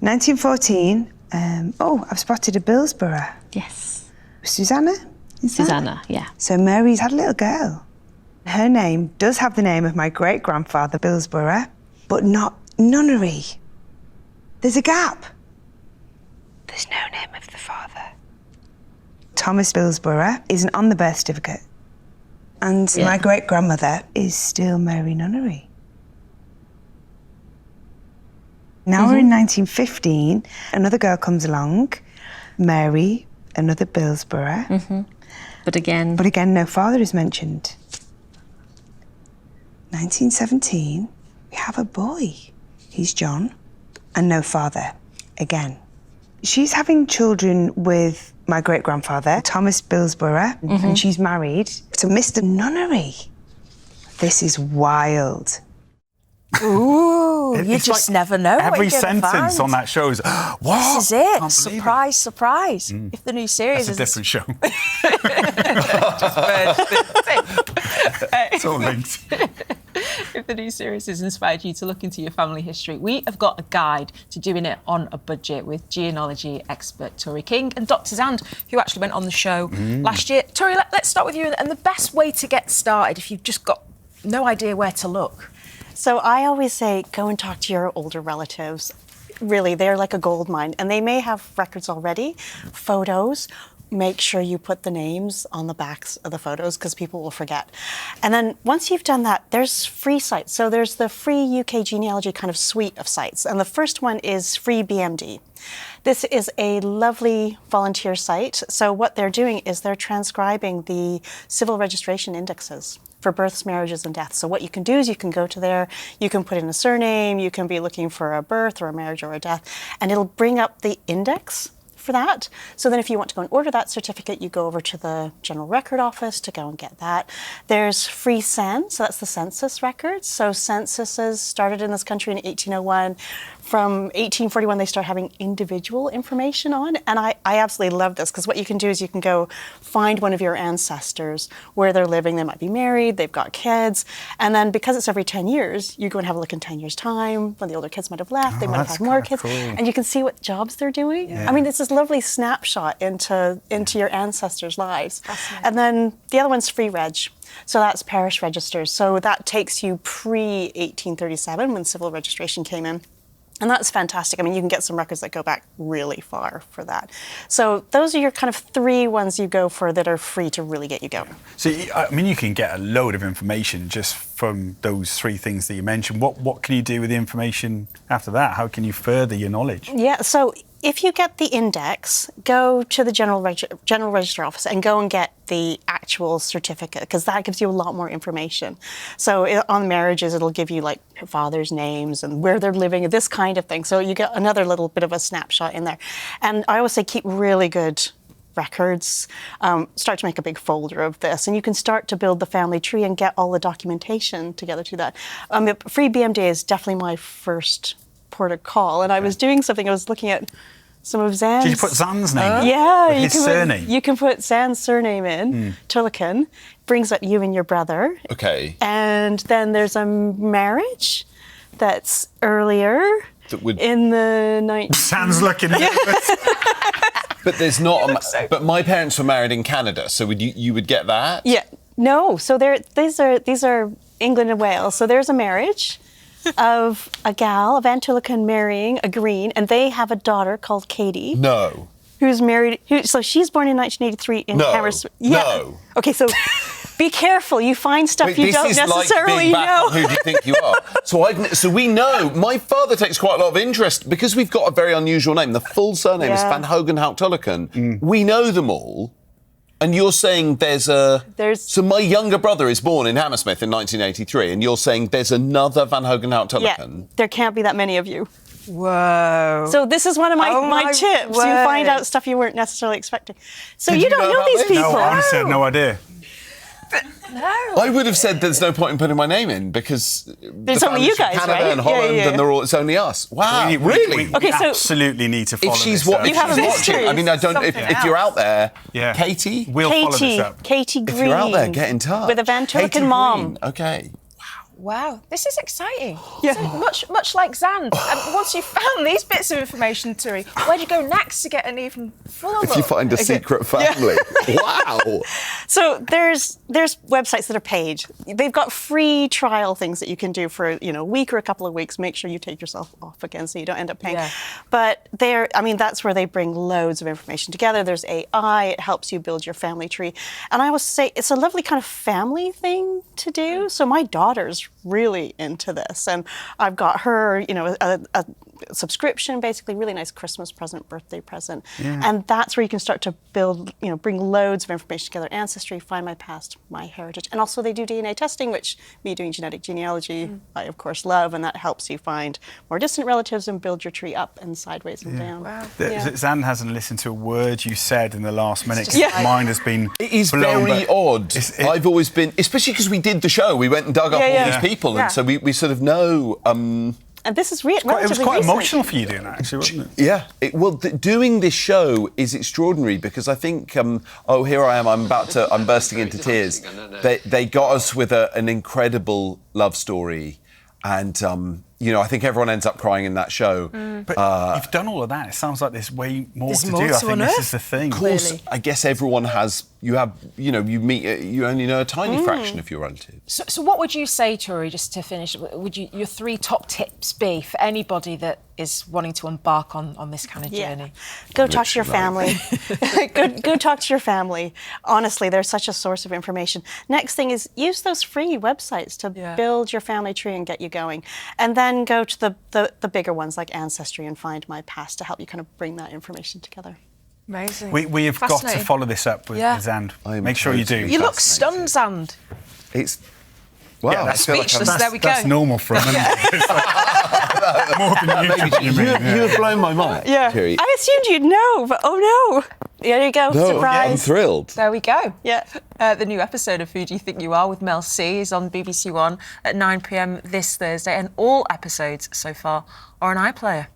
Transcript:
1914. I've spotted a Billsborough. Yes. Susanna? Susanna, yeah. So Mary's had a little girl. Her name does have the name of my great-grandfather, Billsborough, but not nunnery. There's a gap. There's no name of the father. Thomas Billsborough isn't on the birth certificate. And my great-grandmother is still Mary Nunnery. Now we're in 1915, another girl comes along, Mary, another Billsborough. But again, no father is mentioned. 1917, we have a boy. He's John, and no father, again. She's having children with my great-grandfather, Thomas Billsborough, and she's married to Mr. Nunnery. This is wild. Ooh, you just never know. Every sentence on that show is, what? This is it. Surprise, surprise. If the new series That's a different show. It's all linked. If the new series has inspired you to look into your family history, we have got a guide to doing it on a budget with genealogy expert Tori King and Dr. Zand, who actually went on the show last year. Tori, let's start with you. And the best way to get started if you've just got no idea where to look. So I always say, go and talk to your older relatives. Really, they're like a gold mine, and they may have records already, photos. Make sure you put the names on the backs of the photos because people will forget. And then once you've done that, there's free sites. So there's the free UK genealogy kind of suite of sites. And the first one is Free BMD. This is a lovely volunteer site. So what they're doing is they're transcribing the civil registration indexes for births, marriages, and deaths. So what you can do is you can go to there, you can put in a surname, you can be looking for a birth or a marriage or a death, and it'll bring up the index for that. So then if you want to go and order that certificate, you go over to the General Record Office to go and get that. There's Free CEN, so that's the census records. So censuses started in this country in 1801. From 1841, they start having individual information on. And I absolutely love this because what you can do is you can go find one of your ancestors, where they're living. They might be married, they've got kids. And then because it's every 10 years, you go and have a look in 10 years' time when the older kids might have left, they might have had more kids. Cool. And you can see what jobs they're doing. Yeah. I mean, it's this lovely snapshot into your ancestors' lives. And then the other one's Free Reg. So that's parish registers. So that takes you pre-1837 when civil registration came in. And that's fantastic. I mean, you can get some records that go back really far for that. So those are your kind of three ones you go for that are free to really get you going. So, I mean, you can get a load of information just from those three things that you mentioned. What can you do with the information after that? How can you further your knowledge? Yeah, so if you get the index, go to the General Register Office and go and get the actual certificate, because that gives you a lot more information. So on marriages, it'll give you like fathers' names and where they're living, this kind of thing. So you get another little bit of a snapshot in there. And I always say keep really good records. Start to make a big folder of this, and you can start to build the family tree and get all the documentation together to that. Free BMD is definitely my first port of call, and I was doing something, I was looking at some of Zan's... Did you put Zan's name? Yeah. His surname? You can put Zan's surname in, Tullochen, brings up you and your brother. Okay. And then there's a marriage that's earlier in the... Zan's looking at it. But there's not... but my parents were married in Canada, so you would get that? Yeah. No, so these are England and Wales. So there's a marriage of a gal, of Anne Tullochen marrying a Green, and they have a daughter called Katie. No. Who's married, so she's born in 1983 in Hammersmith. Yeah. No. Okay, so be careful. You find stuff you don't necessarily know. Who do you think you are? So we know. My father takes quite a lot of interest because we've got a very unusual name. The full surname is Van Hogenhout Tullochen. We know them all. And you're saying so my younger brother is born in Hammersmith in 1983, and you're saying there's another Van Hogenhout Tullochen? Yeah, there can't be that many of you. Whoa. So this is one of my tips. word. You find out stuff you weren't necessarily expecting. So you don't know these people. No, honestly, I had no idea. No. I would have said there's no point in putting my name in because there's only you guys, Canada right? and Holland, and it's only us. Wow, really? We absolutely need to follow if she's this up. You have a mystery. I mean, I don't. If you're out there, Katie, we'll follow this up. Katie Green. If you're out there, get in touch With a Van Tullochen mom. Okay. Wow, this is exciting. Yeah. So much like Xand. Once you've found these bits of information, Turi, where do you go next to get an even fuller look? If you find a secret family. Wow. So there's websites that are paid. They've got free trial things that you can do for a week or a couple of weeks. Make sure you take yourself off again so you don't end up paying. Yeah. But that's where they bring loads of information together. There's AI. It helps you build your family tree. And I always say it's a lovely kind of family thing to do. So my daughter's really into this, and I've got her, a subscription, basically, really nice Christmas present, birthday present, and that's where you can start to build, bring loads of information together: ancestry, find my past, my heritage, and also they do DNA testing, which me doing genetic genealogy, I of course love, and that helps you find more distant relatives and build your tree up and sideways and down. Wow. Xand hasn't listened to a word you said in the last minute. just His mind has been It is blown very back. odd. I've always been, especially because we did the show, we went and dug up all these people, Yeah. and so we sort of know. And this is It was relatively quite recent. emotional for you doing that, actually, wasn't it? Yeah. Doing this show is extraordinary because I think, here I am, I'm bursting into tears. They got us with an incredible love story. And, I think everyone ends up crying in that show. But you've done all of that. It sounds like there's way more There's to more do. to I think this unearth. is the thing. Of course, Clearly. I guess everyone you meet, you only know a tiny fraction of your relatives. So what would you say, Turi, just to finish, your 3 top tips be for anybody that is wanting to embark on this kind of journey? Go talk to your family. go talk to your family. Honestly, they're such a source of information. Next thing is use those free websites to build your family tree and get you going. And then go to the bigger ones like Ancestry and Find My Past to help you kind of bring that information together. Amazing. We have got to Fascinating. follow this up with Xand. Make sure you do. You look stunned, Xand. It's wow. Yeah, I that's feel like speechless. I'm- There we go. That's normal for him. It's like more than You have blown my mind, Terry. I assumed you'd know, but oh no. There you go. No, Surprise. I'm thrilled. There we go. Yeah. The new episode of Who Do You Think You Are with Mel C is on BBC One at 9 p.m. this Thursday, and all episodes so far are on iPlayer.